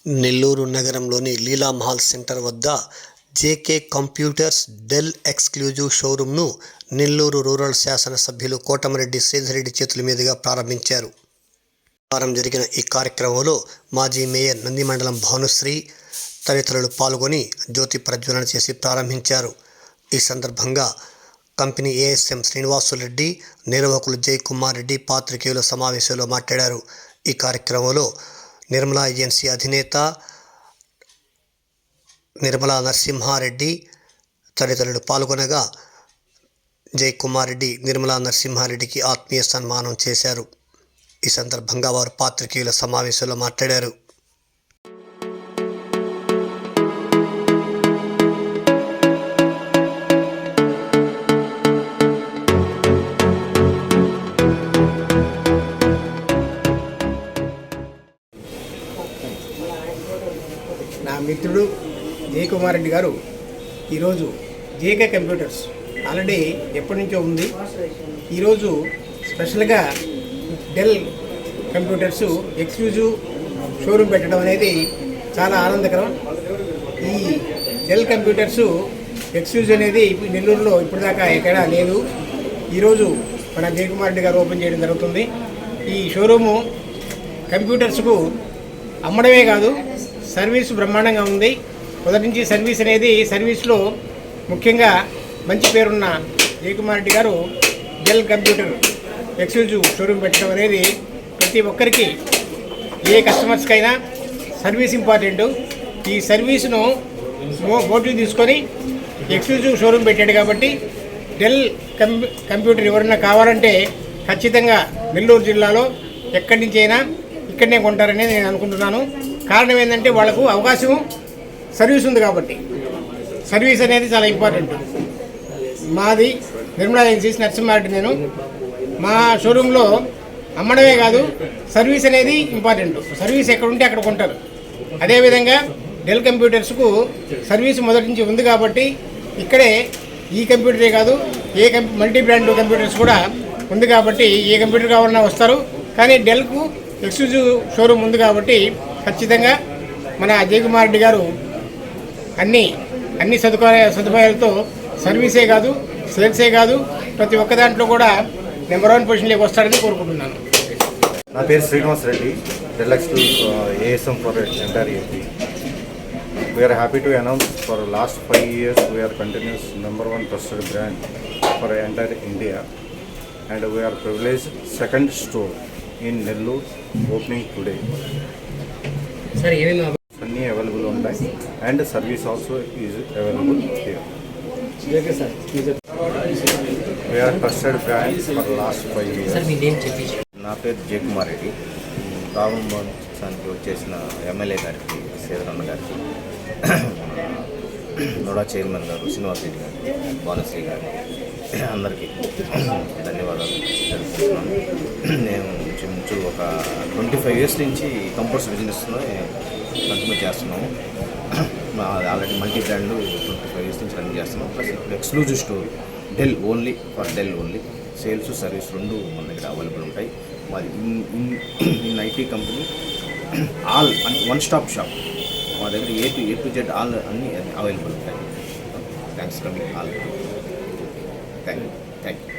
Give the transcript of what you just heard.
నెల్లూరు నగరంలోని లీలామహల్ సెంటర్ వద్ద JK computers Dell exclusive షోరూంను నెల్లూరు రూరల్ శాసనసభ్యులు కోటమిరెడ్డి శ్రీధర్రెడ్డి చేతుల మీదుగా ప్రారంభించారు. వారం జరిగిన ఈ కార్యక్రమంలో మాజీ మేయర్ నందిమండలం భానుశ్రీ తదితరులు పాల్గొని జ్యోతి ప్రజ్వలన చేసి ప్రారంభించారు. ఈ సందర్భంగా కంపెనీ ఏఎస్ఎం శ్రీనివాసులరెడ్డి, నిర్వాహకులు జయకుమార్ రెడ్డి పాత్రికేయుల సమావేశంలో మాట్లాడారు. ఈ కార్యక్రమంలో నిర్మలా ఏజెన్సీ అధినేత నిర్మలా నరసింహారెడ్డి తదితరులు పాల్గొనగా జయకుమార్ రెడ్డి నిర్మలా నరసింహారెడ్డికి ఆత్మీయ సన్మానం చేశారు. ఈ సందర్భంగా వారు పాత్రికేయుల సమావేశంలో మాట్లాడారు. నా మిత్రుడు జయకుమార్ రెడ్డి గారు ఈరోజు జేకే కంప్యూటర్స్ ఆల్రెడీ ఎప్పటి నుంచో ఉంది. ఈరోజు స్పెషల్గా డెల్ కంప్యూటర్స్ ఎక్స్క్లూజివ్ షోరూమ్ పెట్టడం అనేది చాలా ఆనందకరం. ఈ డెల్ కంప్యూటర్స్ ఎక్స్క్లూజివ్ అనేది నెల్లూరులో ఇప్పటిదాకా ఎక్కడా లేదు. ఈరోజు మన జయకుమార్ రెడ్డి గారు ఓపెన్ చేయడం జరుగుతుంది. ఈ షోరూము కంప్యూటర్స్కు అమ్మడమే కాదు, సర్వీస్ బ్రహ్మాండంగా ఉంది. మొదటి నుంచి సర్వీస్ అనేది సర్వీస్లో ముఖ్యంగా మంచి పేరున్న జయకుమార్ రెడ్డి గారు డెల్ కంప్యూటర్ ఎక్స్క్లూజివ్ షోరూమ్ పెట్టడం అనేది ప్రతి ఒక్కరికి, ఏ కస్టమర్స్కైనా సర్వీస్ ఇంపార్టెంట్. ఈ సర్వీస్ను మోటివ్ తీసుకొని ఎక్స్క్లూజివ్ షోరూమ్ పెట్టాడు కాబట్టి డెల్ కంప్యూటర్ ఎవరన్నా కావాలంటే ఖచ్చితంగా నెల్లూరు జిల్లాలో ఎక్కడి నుంచి అయినా ఇక్కడనే కొంటారని నేను అనుకుంటున్నాను. కారణం ఏంటంటే వాళ్ళకు అవకాశం సర్వీస్ ఉంది కాబట్టి. సర్వీస్ అనేది చాలా ఇంపార్టెంట్. మాది నిర్మలా ఏజెన్సీస్ నరసింహారెడ్డి. నేను మా షోరూంలో అమ్మడమే కాదు, సర్వీస్ అనేది ఇంపార్టెంట్. సర్వీస్ ఎక్కడ ఉంటే అక్కడ కొంటారు. అదేవిధంగా డెల్ కంప్యూటర్స్కు సర్వీస్ మొదటి నుంచి ఉంది కాబట్టి ఇక్కడే ఈ కంప్యూటరే కాదు, మల్టీ బ్రాండ్ కంప్యూటర్స్ కూడా ఉంది కాబట్టి ఏ కంప్యూటర్ కావాలన్నా వస్తారు. కానీ డెల్కు ఎక్స్క్లూజివ్ షోరూమ్ ఉంది కాబట్టి ఖచ్చితంగా మన జయకుమార్ రెడ్డి గారు అన్ని సదుపాయాలతో సర్వీసే కాదు, సేల్సే కాదు, ప్రతి ఒక్క దాంట్లో కూడా నెంబర్ 1 పొజిషన్లోకి వస్తాడని కోరుకుంటున్నాను. నా పేరు Srinivas Reddy, Dell exclusive ASM for entire AP. We are happy to announce for the last 5 years we are continuous number 1 trusted brand for entire India, and we are privileged second store in Nellore opening today. Sir, అన్నీ available ఉంటాయి and service also is available here. Okay sir, We are trusted brand for the last 5 years. Sir me name చెప్పేసి. నా పేరు జయకుమార్ రెడ్డి. ప్రారంభోత్సవానికి వచ్చేసిన MLA గారికి, శ్రీధరన్న గారికి, NUDA chairman గారు శ్రీనివాస్ రెడ్డి గారికి, భానుశ్రీ గారికి అందరికీ ధన్యవాదాలు తెలుపుతున్నాను. నేను ఇంచుమించు ఒక 25 years నుంచి కంప్యూటర్స్ బిజినెస్లో కంటిన్యూ చేస్తున్నాము. ఆల్రెడీ మల్టీ బ్రాండ్లు 25 years నుంచి రన్ చేస్తున్నాం. ప్లస్ ఇప్పుడు exclusive store Dell only for Dell only. Sales, service రెండు మన దగ్గర అవైలబుల్ ఉంటాయి. మాది in IT company all one stop shop. మా దగ్గర ఏ టు జెడ్ ఆల్ అన్నీ అవైలబుల్ ఉంటాయి. Thanks coming all. Thank you.